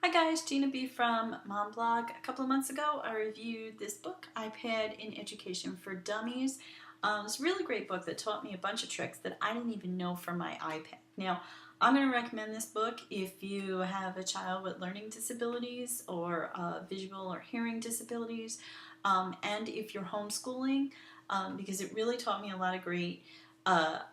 Hi guys, Gina B from Mom Blog. A couple of months ago I reviewed this book, iPad in Education for Dummies. It's a really great book that taught me a bunch of tricks that I didn't even know from my iPad. Now, I'm going to recommend this book if you have a child with learning disabilities or visual or hearing disabilities, and if you're homeschooling, because it really taught me a lot of great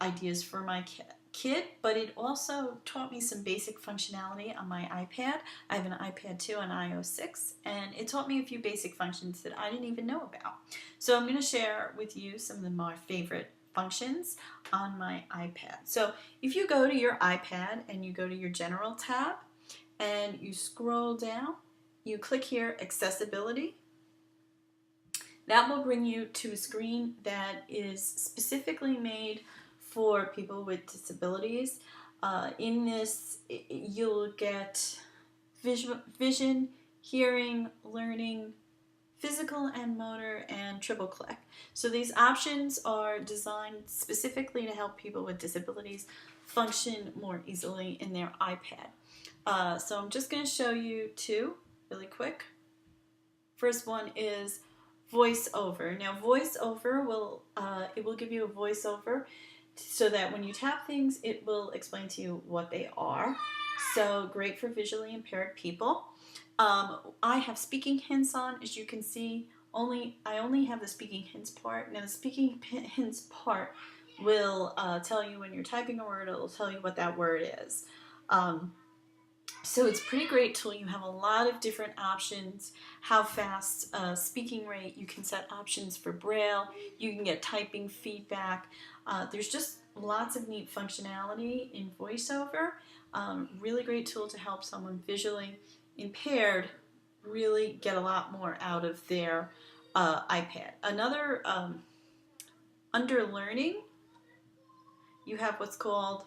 ideas for my kid, but it also taught me some basic functionality on my iPad. I have an iPad 2 on iOS 6, and it taught me a few basic functions that I didn't even know about. So I'm going to share with you some of my favorite functions on my iPad. So if you go to your iPad and you go to your General tab and you scroll down, you click here, Accessibility. That will bring you to a screen that is specifically made for people with disabilities. In this, you'll get vision, hearing, learning, physical and motor, and triple click. So these options are designed specifically to help people with disabilities function more easily in their iPad. So I'm just going to show you two really quick. First one is voiceover. Now voiceover will give you a voiceover so that when you tap things it will explain to you what they are. So great for visually impaired people. I have speaking hints on, as you can see. I only have the speaking hints part. Now the speaking hints part will tell you when you're typing a word, it'll tell you what that word is. So it's a pretty great tool. You have a lot of different options, how fast speaking rate, you can set options for Braille, you can get typing feedback. There's just lots of neat functionality in VoiceOver. Really great tool to help someone visually impaired really get a lot more out of their iPad. Another, under learning, you have what's called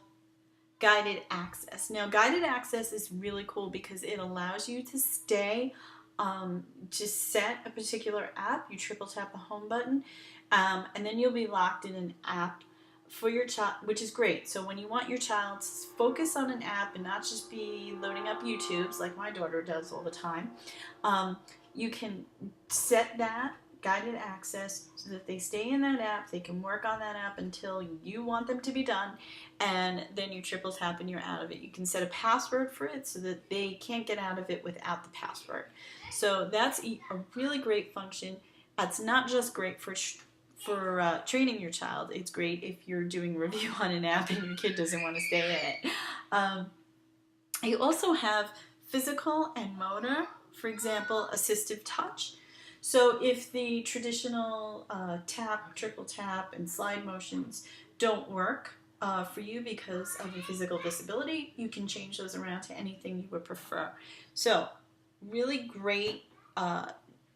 guided access. Now guided access is really cool because it allows you to stay to set a particular app. You triple tap the home button and then you'll be locked in an app for your child, which is great. So when you want your child to focus on an app and not just be loading up YouTubes like my daughter does all the time, you can set that guided access so that they stay in that app, they can work on that app until you want them to be done, and then you triple tap and you're out of it. You can set a password for it so that they can't get out of it without the password. So that's a really great function. That's not just great for training your child, it's great if you're doing a review on an app and your kid doesn't want to stay in it. You also have physical and motor, for example, assistive touch. So if the traditional tap, triple tap, and slide motions don't work for you because of a physical disability, you can change those around to anything you would prefer. So really great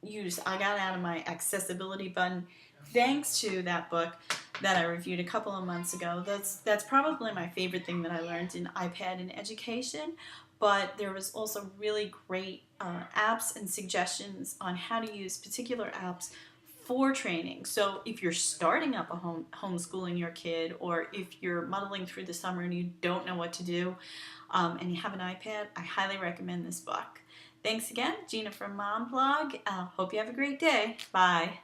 use. I got out of my accessibility button thanks to that book that I reviewed a couple of months ago. That's probably my favorite thing that I learned in iPad in education. But there was also really great apps and suggestions on how to use particular apps for training. So if you're starting up a homeschooling your kid, or if you're muddling through the summer and you don't know what to do, and you have an iPad, I highly recommend this book. Thanks again, Gina from Mom Blog. Hope you have a great day. Bye.